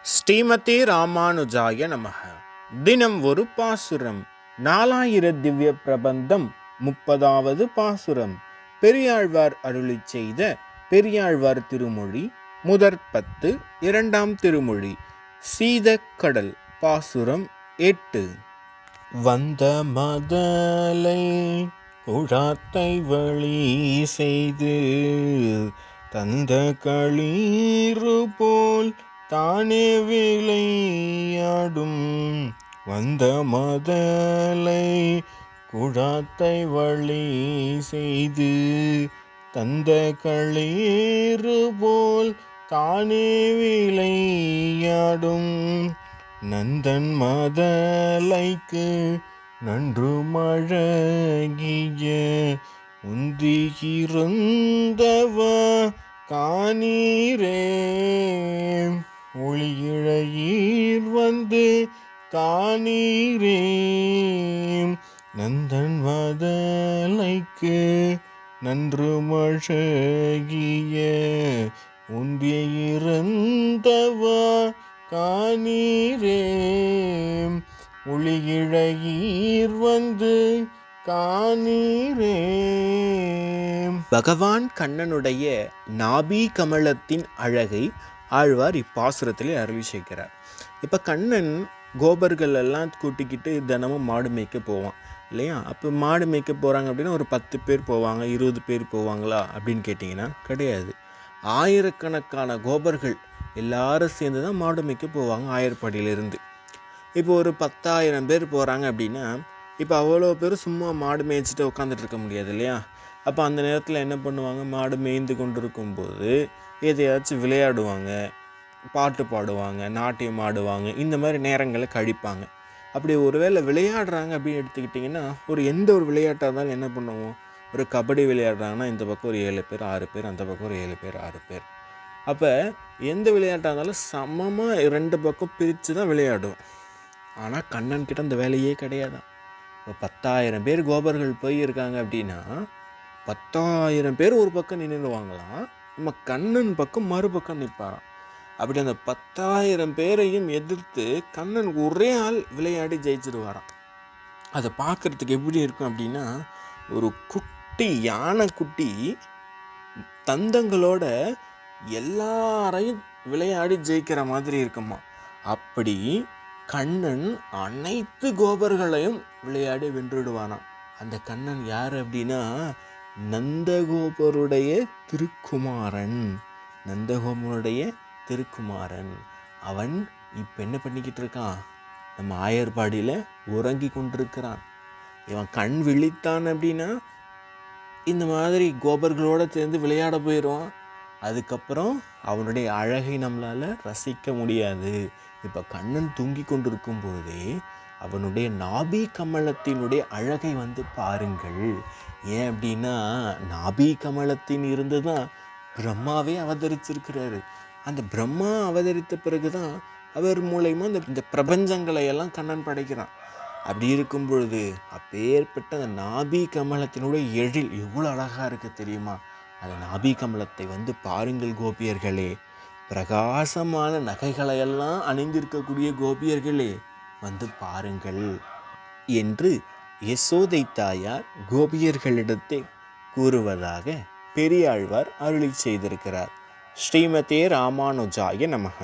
ஸ்ரீமதே ராமானுஜாய நமக. தினம் ஒரு பாசுரம். 4000 திவ்ய பிரபந்தம். 30வது பாசுரம். பெரியாழ்வார் அருளிச் செய்த பெரியாழ்வார் திருமொழி முதற் 10 இரண்டாம் திருமொழி. சீதக்கடல். பாசுரம் 8. வந்த மதலை குழாத்தை வழி செய்து தந்த களீறு போல் தானே விளையாடும். வந்த மதலை குழாத்தை வழி செய்து தந்த களீறு போல் தானே விளையாடும். நந்தன் மதலைக்கு நன்று மழகிய உந்தியிருந்தவ காணீரே. ஒளியிழையீர் வந்து காணீரே. நந்தன் மதலைக்கு நன்று மழகிய உந்தியிருந்தவ காணீரே. ஒளியிழையீர் வந்து காணீரே. பகவான் கண்ணனுடைய நாபி கமலத்தின் அழகை ஆழ்வார் இப்பாசுரத்திலே அருளி செய்கிறார். இப்போ கண்ணன் கோபர்கள் எல்லாம் கூட்டிக்கிட்டு தினமும் மாடு மேய்க்க போவான் இல்லையா? அப்போ மாடு மேய்க்க போகிறாங்க அப்படின்னா ஒரு 10 பேர் போவாங்க, 20 பேர் போவாங்களா அப்படின்னு கேட்டிங்கன்னா கிடையாது. ஆயிரக்கணக்கான கோபர்கள் எல்லாரும் சேர்ந்து தான் மாடு மேய்க்க போவாங்க ஆயர்பாடியிலிருந்து. இப்போ ஒரு 10,000 பேர் போகிறாங்க அப்படின்னா இப்போ அவ்வளோ பேர் சும்மா மாடு மேய்ச்சிட்டு உட்காந்துட்டு இருக்க முடியாது இல்லையா? அப்போ அந்த நேரத்தில் என்ன பண்ணுவாங்க? மாடு மேய்ந்து கொண்டு இருக்கும்போது எதையாச்சும் விளையாடுவாங்க, பாட்டு பாடுவாங்க, நாட்டியம் ஆடுவாங்க, இந்த மாதிரி நேரங்களை கழிப்பாங்க. அப்படி ஒரு வேளை விளையாடுறாங்க அப்படின்னு எடுத்துக்கிட்டிங்கன்னா எந்த ஒரு விளையாட்டாக இருந்தாலும் என்ன பண்ணுவோம்? ஒரு கபடி விளையாடுறாங்கன்னா இந்த பக்கம் ஒரு 7 பேர் 6 பேர், அந்த பக்கம் ஒரு 7 பேர் 6 பேர். அப்போ எந்த விளையாட்டாக இருந்தாலும் சமமாக 2 பக்கம் பிரித்து தான் விளையாடுவோம். ஆனால் கண்ணன் கிட்ட அந்த வேலையே கிடையாதான். இப்போ 10,000 பேர் கோபர்கள் போய் இருக்காங்க அப்படின்னா 10,000 பேர் ஒரு பக்கம் நின்றுடுவாங்களாம், நம்ம கண்ணன் பக்கம் மறுபக்கம் நிற்பாராம். அப்படி அந்த 10,000 பேரையும் எதிர்த்து கண்ணன் ஒரே ஆள் விளையாடி ஜெயிச்சிடுவாராம். அதை பார்க்குறதுக்கு எப்படி இருக்கும் அப்படின்னா ஒரு குட்டி யானை குட்டி தந்தங்களோட எல்லாரையும் விளையாடி ஜெயிக்கிற மாதிரி இருக்குமா. அப்படி கண்ணன் அனைத்து கோபர்களையும் விளையாடி வென்றுடுவானாம். அந்த கண்ணன் யார் அப்படின்னா நந்தகோபருடைய திருக்குமாரன். நந்தகோபருடைய திருக்குமாரன். அவன் இப்போ என்ன பண்ணிக்கிட்டு இருக்கான்? நம்ம ஆயர்பாடியில் உறங்கி கொண்டிருக்கிறான். இவன் கண் விழித்தான் அப்படின்னா இந்த மாதிரி கோபர்களோடு சேர்ந்து விளையாட போயிடுவான். அதுக்கப்புறம் அவனுடைய அழகை நம்மளால் ரசிக்க முடியாது. இப்போ கண்ணன் தூங்கி கொண்டிருக்கும் போதே அவனுடைய நாபி கமலத்தினுடைய அழகை வந்து பாருங்கள். ஏன் அப்படின்னா நாபி கமலத்தின் இருந்து தான் பிரம்மாவே அவதரிச்சிருக்கிறாரு. அந்த பிரம்மா அவதரித்த பிறகு தான் அவர் மூலயமா இந்த பிரபஞ்சங்களை எல்லாம் கண்ணன் படைக்கிறான். அப்படி இருக்கும் பொழுது அப்பேற்பட்ட அந்த நாபி கமலத்தினுடைய எழில் எவ்வளோ அழகாக இருக்குது தெரியுமா? அந்த நாபி கமலத்தை வந்து பாருங்கள் கோபியர்களே. பிரகாசமான நகைகளையெல்லாம் அணிந்திருக்கக்கூடிய கோபியர்களே வந்து பாருங்கள் என்று யசோதை தாயார் கோபியர்களிடத்தை கூறுவதாக பெரியாழ்வார் அருளி செய்திருக்கிறார். ஸ்ரீமதே ராமானுஜாய நமக.